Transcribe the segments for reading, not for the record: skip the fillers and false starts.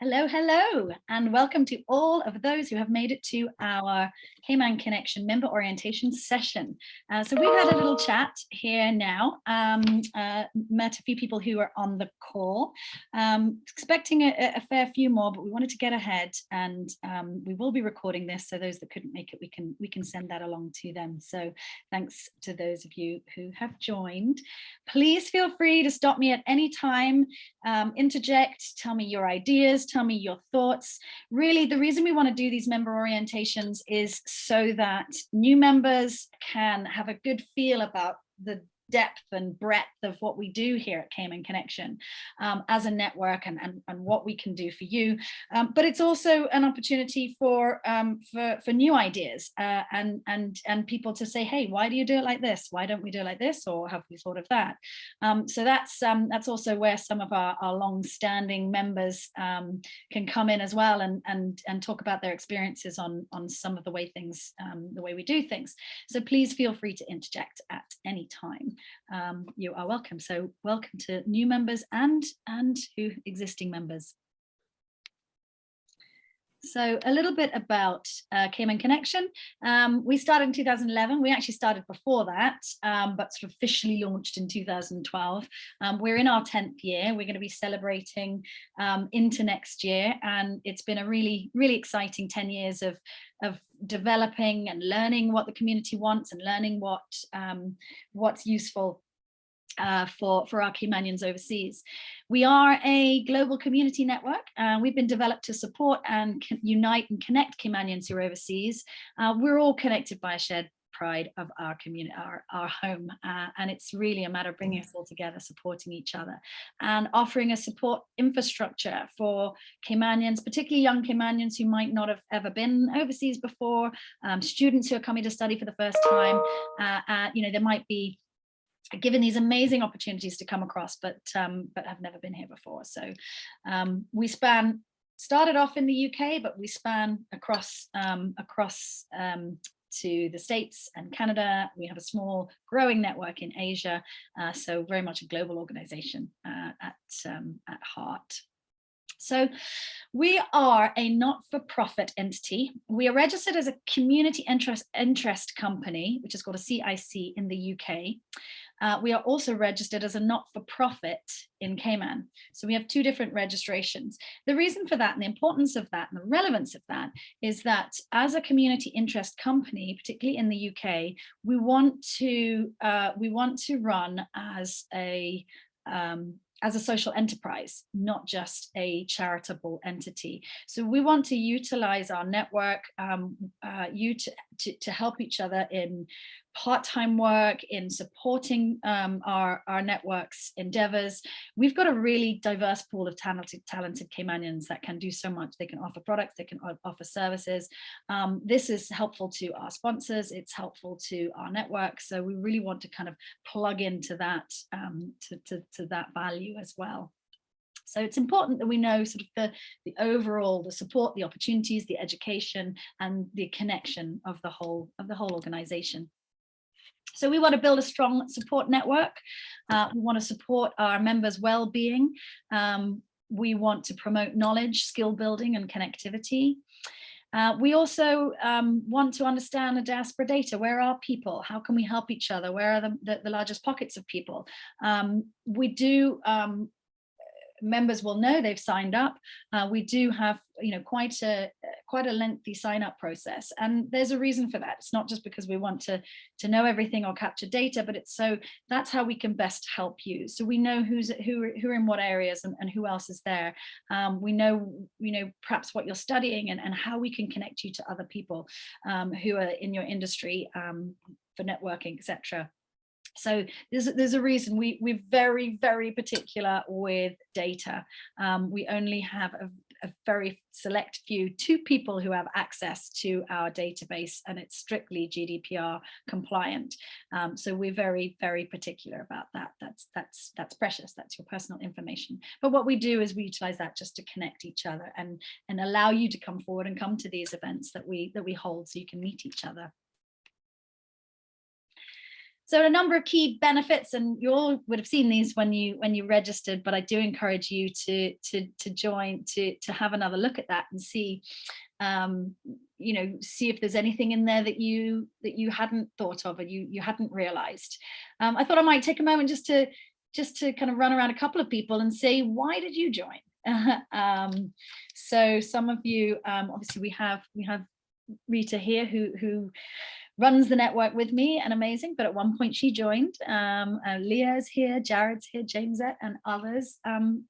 Hello, hello, and welcome to all of those who have made it to our Cayman Connection member orientation session. So we've had a little chat here now, met a few people who are on the call, expecting a fair few more, but we wanted to get ahead, and we will be recording this, so those that couldn't make it, we can send that along to them. So thanks to those of you who have joined. Please feel free to stop me at any time, interject, tell me your ideas, tell me your thoughts. Really, the reason we want to do these member orientations is so that new members can have a good feel about the depth and breadth of what we do here at Cayman Connection as a network, and what we can do for you. But it's also an opportunity for new ideas and people to say, hey, why do you do it like this? Why don't we do it like this? Or have we thought of that? So that's also where some of our long-standing members can come in as well and talk about their experiences on some of the way things, the way we do things. So please feel free to interject at any time. You are welcome. So welcome to new members and who existing members. So a little bit about Cayman Connection. We started in 2011. We actually started before that, but sort of officially launched in 2012. We're in our 10th year. We're going to be celebrating into next year, and it's been a really, really exciting 10 years of developing and learning what the community wants and learning what's useful for our Caymanians overseas. We are a global community network. We've been developed to support and unite and connect Caymanians who are overseas. We're all connected by a shared pride of our community, our home, and it's really a matter of bringing us all together, supporting each other, and offering a support infrastructure for Caymanians, particularly young Caymanians who might not have ever been overseas before, students who are coming to study for the first time. There might be given these amazing opportunities to come across, but have never been here before. So we started off in the UK, but we span across to the States and Canada. We have a small growing network in Asia, so very much a global organization at heart. So we are a not-for-profit entity. We are registered as a community interest company, which is called a CIC in the UK. We are also registered as a not-for-profit in Cayman. So we have two different registrations. The reason for that and the importance of that and the relevance of that is that as a community interest company, particularly in the UK, we want to run as a social enterprise, not just a charitable entity. So we want to utilize our network to help each other in part-time work, in supporting our network's endeavors. We've got a really diverse pool of talented Caymanians that can do so much. They can offer products, they can offer services. This is helpful to our sponsors, it's helpful to our network. So we really want to kind of plug into that, to that value as well. So it's important that we know sort of the overall, the support, the opportunities, the education, and the connection of the whole organization. So we want to build a strong support network. We want to support our members' well-being. We want to promote knowledge, skill building, and connectivity. We also want to understand the diaspora data. Where are people? How can we help each other? Where are the largest pockets of people? We do. Members will know they've signed up. We do have, quite a lengthy sign-up process, and there's a reason for that. It's not just because we want to know everything or capture data, but it's so that's how we can best help you. So we know who are in what areas and who else is there. We know perhaps what you're studying and how we can connect you to other people who are in your industry for networking, etc. So there's a reason we're very, very particular with data. We only have a very select few, 2 people who have access to our database, and it's strictly GDPR compliant. So we're very, very particular about that. That's precious. That's your personal information. But what we do is we utilize that just to connect each other and allow you to come forward and come to these events that we hold, so you can meet each other. So a number of key benefits, and you all would have seen these when you registered, but I do encourage you to join, to have another look at that and see, see if there's anything in there that you hadn't thought of, or you hadn't realized. I thought I might take a moment just to kind of run around a couple of people and say, why did you join? So some of you, obviously we have Rita here who runs the network with me, and amazing, but at one point she joined. Leah's here, Jared's here, James and others.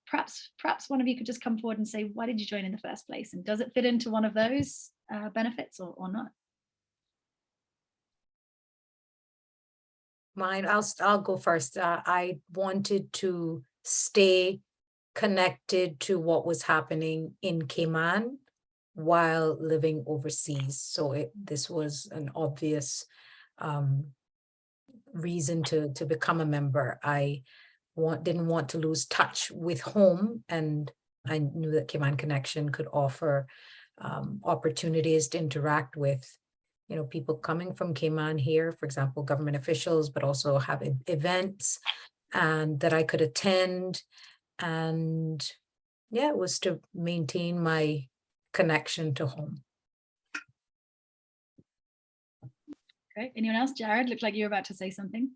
Perhaps one of you could just come forward and say, why did you join in the first place? And does it fit into one of those benefits or not? Mine, I'll go first. I wanted to stay connected to what was happening in Cayman while living overseas. So this was an obvious reason to become a member. I didn't want to lose touch with home, and I knew that Cayman Connection could offer opportunities to interact with people coming from Cayman here, for example, government officials, but also have events and that I could attend. And yeah, it was to maintain my connection to home. Great. Anyone else? Jared, looked like you were about to say something.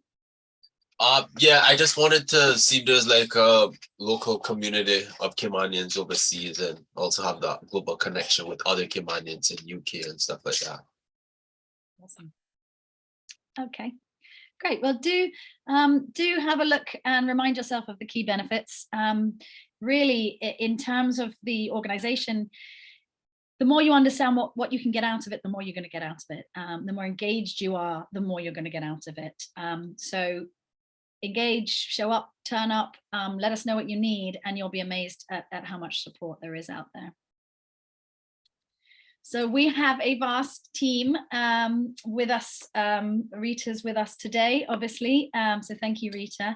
Yeah, I just wanted to see if there's like a local community of Caymanians overseas, and also have that global connection with other Caymanians in UK and stuff like that. Awesome. Okay, great. Well, do have a look and remind yourself of the key benefits. Really, in terms of the organization, the more you understand what you can get out of it, the more you're going to get out of it. The more engaged you are, the more you're going to get out of it. So engage, show up, turn up, let us know what you need, and you'll be amazed at how much support there is out there. So we have a vast team with us. Rita's with us today, obviously. So thank you, Rita.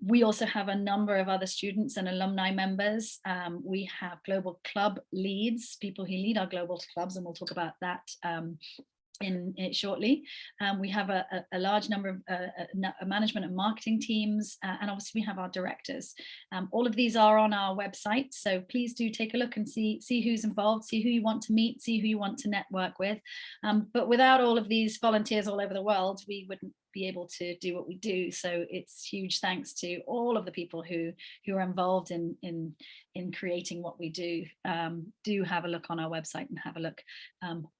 We also have a number of other students and alumni members. We have global club leads, people who lead our global clubs, and we'll talk about that in it shortly. We have a large number of management and marketing teams, and obviously we have our directors. All of these are on our website, so please do take a look and see who's involved, see who you want to meet, see who you want to network with. But without all of these volunteers all over the world, we wouldn't be able to do what we do. So it's huge thanks to all of the people who are involved in creating what we do. Do have a look on our website and have a look.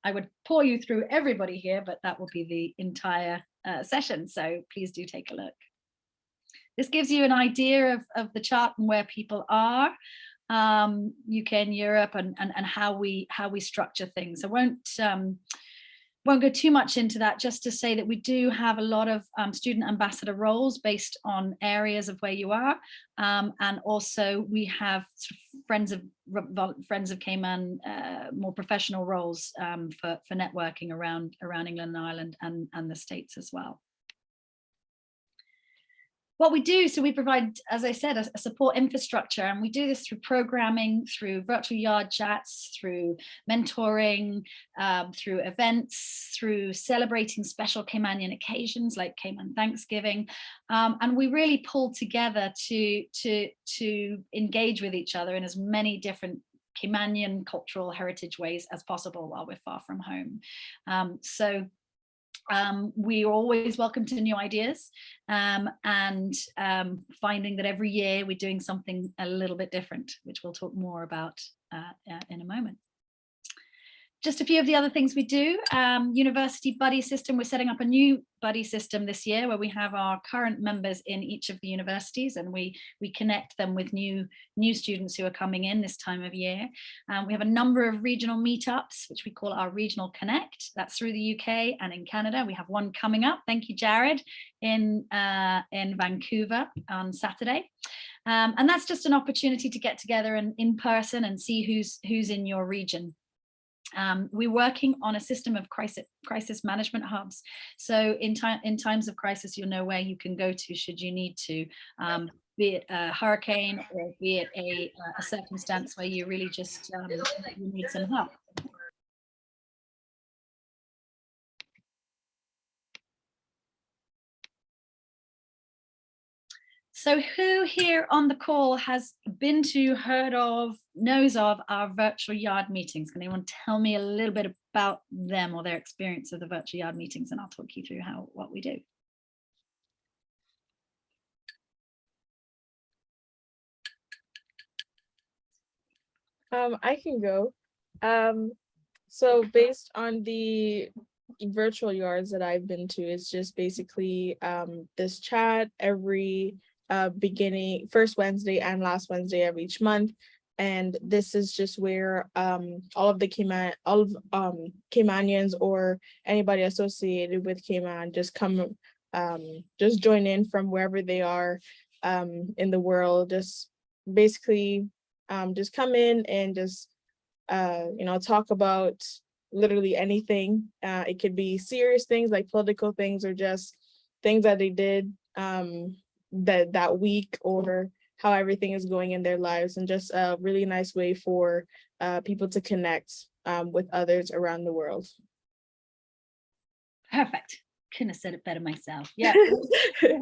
I would pour you through everybody here, but that will be the entire session. So please do take a look. This gives you an idea of the chart and where people are, UK and Europe, and how we structure things. I won't go too much into that, just to say that we do have a lot of student ambassador roles based on areas of where you are, and also we have sort of friends of Cayman, more professional roles for networking around England and Ireland and the States as well. What we do, so we provide, as I said, a support infrastructure, and we do this through programming, through virtual yard chats, through mentoring, through events, through celebrating special Caymanian occasions like Cayman Thanksgiving, and we really pull together to engage with each other in as many different Caymanian cultural heritage ways as possible while we're far from home. We are always welcome to new ideas, and finding that every year we're doing something a little bit different, which we'll talk more about in a moment. Just a few of the other things we do. University buddy system. We're setting up a new buddy system this year where we have our current members in each of the universities, and we connect them with new students who are coming in this time of year. We have a number of regional meetups, which we call our Regional Connect. That's through the UK and in Canada. We have one coming up, thank you, Jared, in Vancouver on Saturday. And that's just an opportunity to get together and in person and see who's in your region. We're working on a system of crisis management hubs. So in times of crisis, you'll know where you can go to should you need to, be it a hurricane or be it a circumstance where you really just you need some help. So who here on the call has been to, heard of, knows of our virtual yard meetings? Can anyone tell me a little bit about them or their experience of the virtual yard meetings, and I'll talk you through what we do. I can go. So based on the virtual yards that I've been to, it's just basically this chat every first Wednesday and last Wednesday of each month. And this is just where all of Caymanians or anybody associated with Cayman just come, just join in from wherever they are in the world. Just basically just come in and just talk about literally anything. It could be serious things like political things, or just things that they did that week, or how everything is going in their lives, and just a really nice way for people to connect with others around the world. Perfect. Couldn't have said it better myself. Yeah,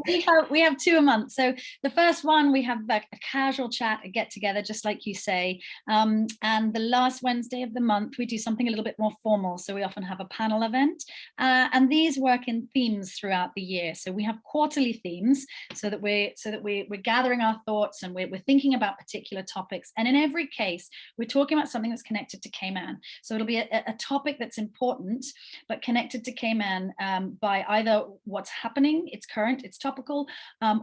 we have 2 a month. So the first one, we have like a casual chat, a get together, just like you say. And the last Wednesday of the month, we do something a little bit more formal. So we often have a panel event, and these work in themes throughout the year. So we have quarterly themes, so that we're gathering our thoughts, and we're thinking about particular topics. And in every case, we're talking about something that's connected to Cayman. So it'll be a topic that's important, but connected to Cayman by either what's happening, it's current, it's topical,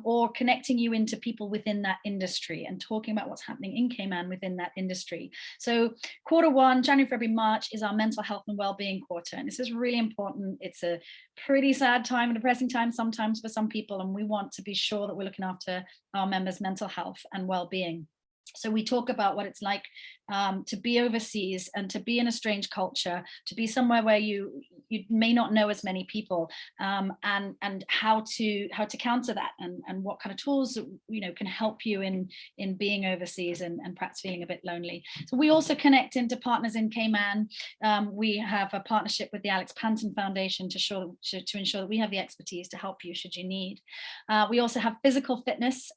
or connecting you into people within that industry and talking about what's happening in Cayman within that industry. So Q1, January, February, March is our mental health and well-being quarter. And this is really important. It's a pretty sad time, a depressing time sometimes for some people, and we want to be sure that we're looking after our members' mental health and well-being. So we talk about what it's like to be overseas and to be in a strange culture, to be somewhere where you may not know as many people, and how to counter that, and what kind of tools can help you in being overseas and perhaps feeling a bit lonely. So we also connect into partners in Cayman. We have a partnership with the Alex Panton Foundation to ensure that we have the expertise to help you should you need. We also have physical fitness.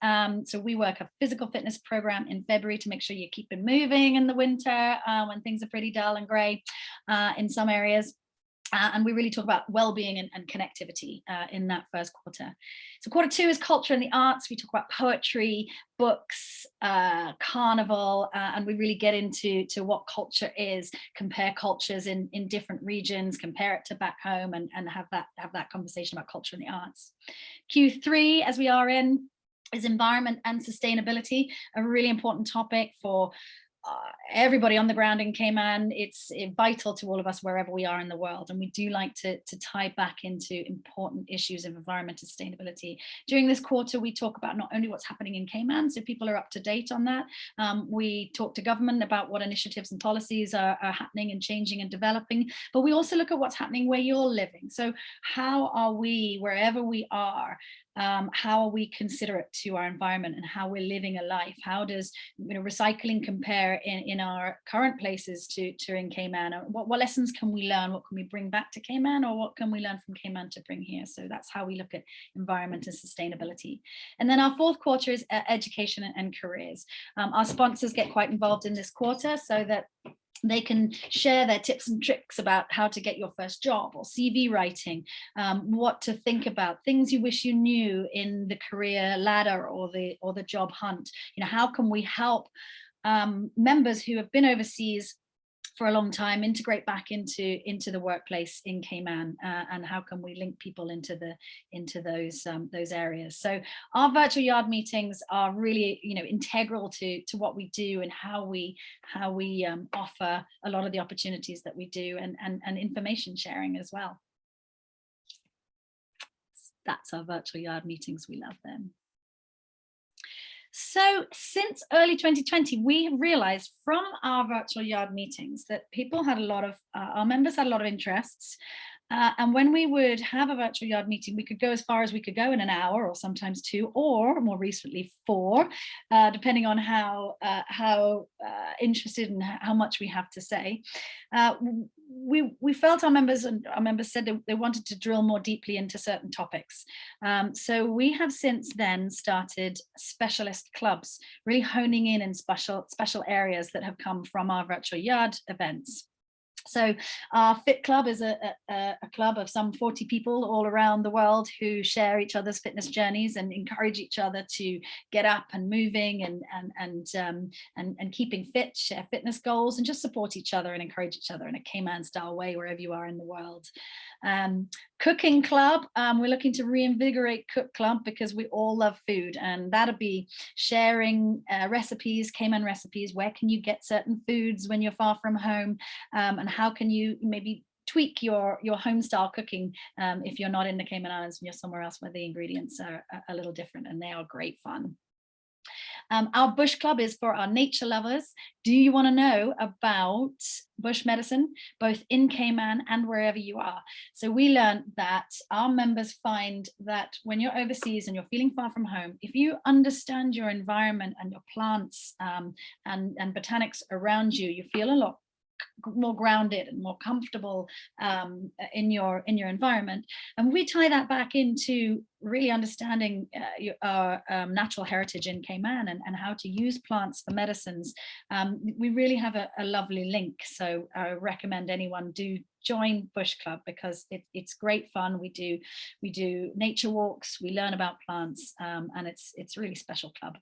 So we work a physical fitness program in February to make sure you're keeping moving in the winter when things are pretty dull and grey in some areas. And we really talk about well-being and connectivity in that first quarter. So Q2 is culture and the arts. We talk about poetry, books, carnival, and we really get into what culture is, compare cultures in different regions, compare it to back home, and have that conversation about culture and the arts. Q3, as we are in, is environment and sustainability, a really important topic for everybody on the ground in Cayman. It's vital to all of us wherever we are in the world, and we do like to tie back into important issues of environment and sustainability. During this quarter, we talk about not only what's happening in Cayman, so people are up to date on that. We talk to government about what initiatives and policies are happening and changing and developing, but we also look at what's happening where you're living. So how are we, wherever we are, how are we considerate to our environment and how we're living a life? How does recycling compare in our current places to in Cayman? What lessons can we learn? What can we bring back to Cayman, or what can we learn from Cayman to bring here? So that's how we look at environment and sustainability. And then our fourth quarter is education and careers. Our sponsors get quite involved in this quarter so that they can share their tips and tricks about how to get your first job, or CV writing, what to think about, things you wish you knew in the career ladder or the job hunt. How can we help members who have been overseas for a long time integrate back into the workplace in Cayman, and how can we link people into those areas? So our virtual yard meetings are really integral to what we do and how we offer a lot of the opportunities that we do, and information sharing as well. That's our virtual yard meetings. We love them. So since early 2020, we have realized from our virtual yard meetings that people had a lot of, our members had a lot of interests, And when we would have a virtual yard meeting, we could go as far as we could go in an hour, or sometimes 2, or more recently 4, depending on how interested and how much we have to say. We felt our members said they wanted to drill more deeply into certain topics. So we have since then started specialist clubs, really honing in special areas that have come from our virtual yard events. So our Fit Club is a club of some 40 people all around the world who share each other's fitness journeys and encourage each other to get up and moving and keeping fit, share fitness goals, and just support each other and encourage each other in a Cayman style way wherever you are in the world. Cooking Club, we're looking to reinvigorate Cook Club because we all love food, and that'll be sharing recipes, Cayman recipes. Where can you get certain foods when you're far from home, and how can you maybe tweak your home style cooking if you're not in the Cayman Islands and you're somewhere else where the ingredients are a little different, and they are great fun. Our Bush Club is for our nature lovers. Do you want to know about bush medicine, both in Cayman and wherever you are? So we learned that our members find that when you're overseas and you're feeling far from home, if you understand your environment and your plants and botanics around you, you feel a lot more grounded and more comfortable in your environment. And we tie that back into really understanding our natural heritage in Cayman and how to use plants for medicines. We really have a lovely link, so I recommend anyone do join Bush Club because it's great fun. We do nature walks, we learn about plants, and it's a really special club.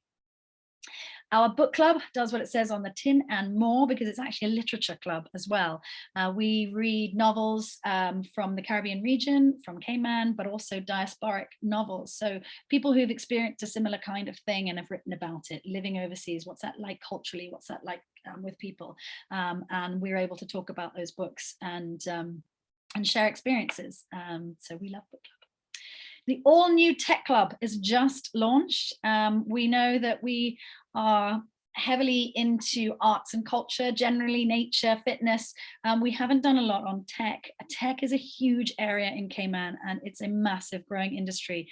Our book club does what it says on the tin and more, because it's actually a literature club as well. We read novels from the Caribbean region, from Cayman, but also diasporic novels. So people who've experienced a similar kind of thing and have written about it, living overseas, what's that like culturally, what's that like with people? And we're able to talk about those books and share experiences. So we love book club. The all new Tech Club is just launched. We know that we are heavily into arts and culture, generally nature, fitness. We haven't done a lot on tech. Tech is a huge area in Cayman and it's a massive growing industry.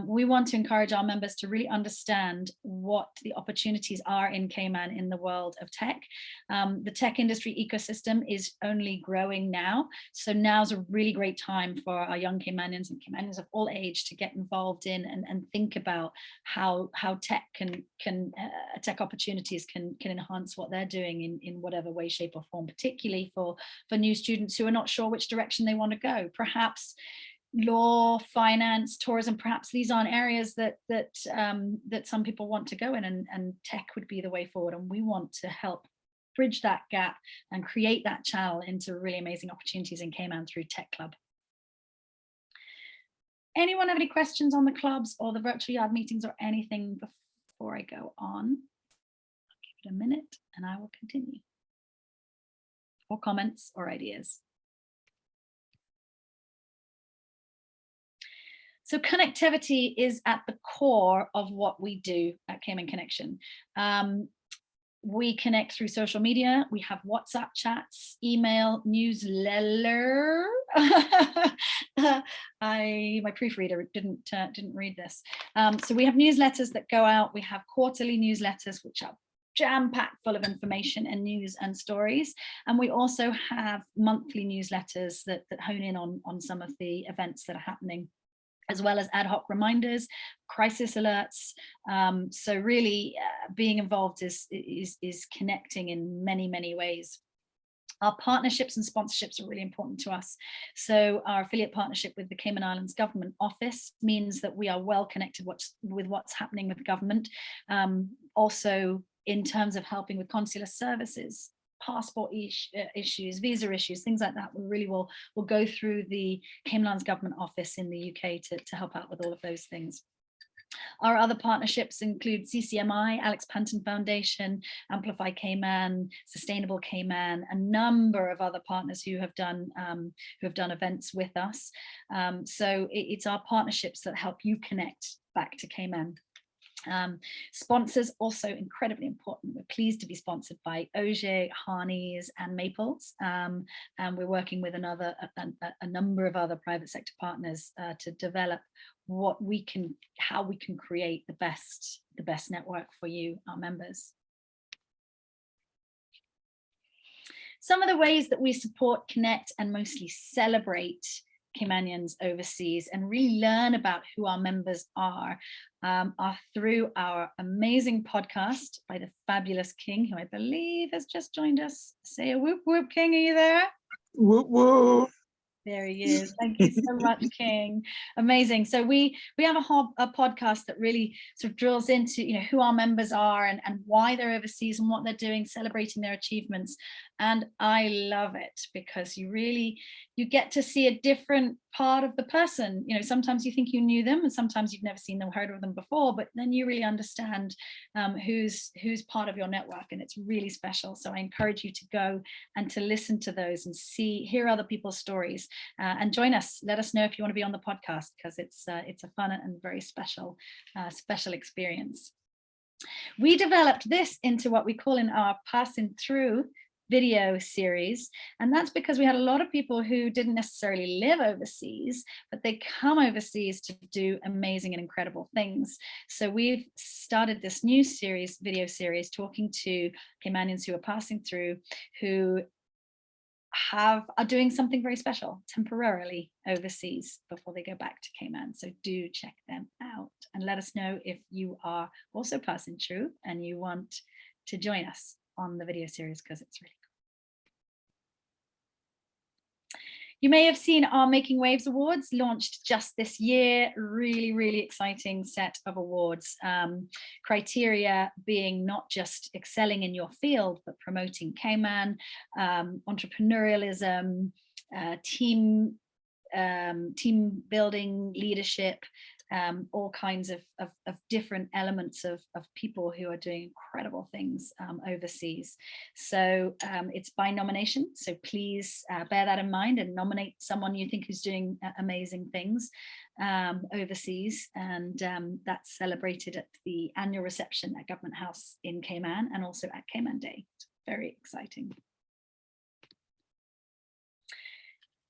We want to encourage our members to really understand what the opportunities are in Cayman in the world of tech. The tech industry ecosystem is only growing now. So now's a really great time for our young Caymanians and Caymanians of all age to get involved in and think about how tech tech opportunities can enhance what they're doing in whatever way, shape or form, particularly for new students who are not sure which direction they want to go. Perhaps law, finance, tourism, perhaps these aren't areas that some people want to go in, and tech would be the way forward. And we want to help bridge that gap and create that channel into really amazing opportunities in Cayman through Tech Club. Anyone have any questions on the clubs or the virtual yard meetings or anything before I go on? A minute and I will continue. Or comments or ideas. So connectivity is at the core of what we do at Cayman Connection. We connect through social media. We have WhatsApp chats, email, newsletter. My proofreader didn't read this. So we have newsletters that go out. We have quarterly newsletters which are jam-packed full of information and news and stories. And we also have monthly newsletters that hone in on some of the events that are happening, as well as ad hoc reminders, crisis alerts. So really being involved is connecting in many, many ways. Our partnerships and sponsorships are really important to us. So our affiliate partnership with the Cayman Islands Government Office means that we are well connected with what's happening with government. Also, in terms of helping with consular services, passport issues, visa issues, things like that, we really will go through the Cayman Islands Government Office in the UK to help out with all of those things. Our other partnerships include CCMI, Alex Panton Foundation, Amplify Cayman, Sustainable Cayman, a number of other partners who have done events with us. So it's our partnerships that help you connect back to Cayman. Sponsors also incredibly important. We're pleased to be sponsored by Auger, Harneys and Maples, and we're working with a number of other private sector partners to develop how we can create the best network for you, our members. Some of the ways that we support, connect, and mostly celebrate Caymanians overseas and really learn about who our members are through our amazing podcast by the fabulous King, who I believe has just joined us. Say a whoop whoop, King, are you there? Whoop whoop. There he is. Thank you so much, King. Amazing. So we have a podcast that really sort of drills into, you know, who our members are and why they're overseas and what they're doing, celebrating their achievements. And I love it because you get to see a different part of the person. You know, sometimes you think you knew them and sometimes you've never seen them, heard of them before, but then you really understand who's part of your network, and it's really special. So I encourage you to go and to listen to those and hear other people's stories and join us. Let us know if you want to be on the podcast, because it's a fun and very special experience. We developed this into what we call in our Passing Through video series, and that's because we had a lot of people who didn't necessarily live overseas, but they come overseas to do amazing and incredible things. So we've started this new video series talking to Caymanians who are passing through, who are doing something very special temporarily overseas before they go back to Cayman. So do check them out and let us know if you are also passing through and you want to join us on the video series, because it's really cool. You may have seen our Making Waves Awards launched just this year. Really, really exciting set of awards. Criteria being not just excelling in your field, but promoting Cayman, entrepreneurialism, team building, leadership, all kinds of different elements of people who are doing incredible things overseas. So it's by nomination. So please bear that in mind and nominate someone you think is doing amazing things overseas. And that's celebrated at the annual reception at Government House in Cayman and also at Cayman Day. It's very exciting.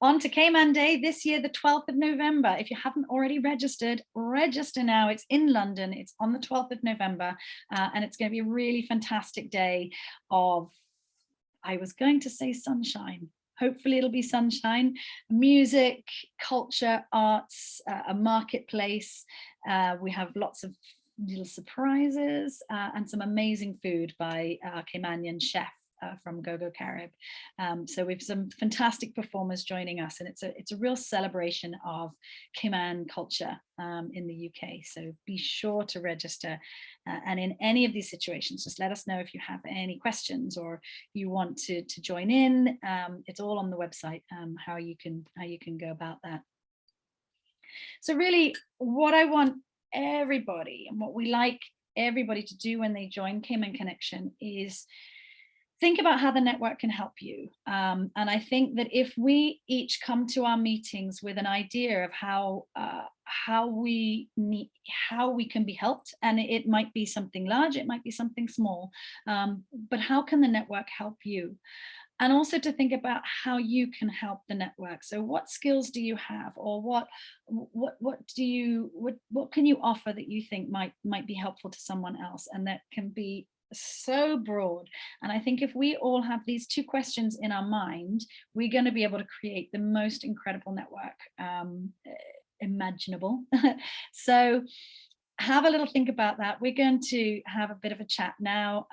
On to Cayman Day this year, the 12th of November. If you haven't already registered, register now. It's in London. It's on the 12th of November. And it's going to be a really fantastic day of, I was going to say sunshine. Hopefully it'll be sunshine, music, culture, arts, a marketplace. We have lots of little surprises and some amazing food by our Caymanian chef. From Go-Go Carib. So we have some fantastic performers joining us, and it's a real celebration of Cayman culture in the UK. So be sure to register, and in any of these situations, just let us know if you have any questions or you want to join in. It's all on the website, how you can go about that. So really, what I want everybody and what we like everybody to do when they join Cayman Connection is think about how the network can help you. And I think that if we each come to our meetings with an idea of how we can be helped, and it might be something large, it might be something small, but how can the network help you? And also to think about how you can help the network. So what skills do you have, or what can you offer that you think might be helpful to someone else, and that can be so broad. And I think if we all have these two questions in our mind, we're going to be able to create the most incredible network imaginable. So have a little think about that. We're going to have a bit of a chat now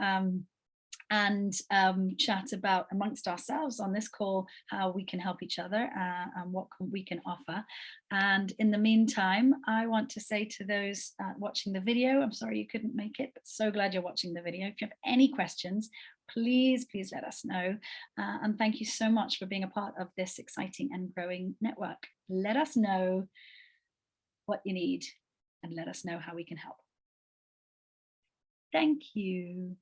and chat about amongst ourselves on this call how we can help each other and what we can offer. And in the meantime, I want to say to those watching the video, I'm sorry you couldn't make it, but so glad you're watching the video. If you have any questions, please let us know. And thank you so much for being a part of this exciting and growing network. Let us know what you need and let us know how we can help. Thank you.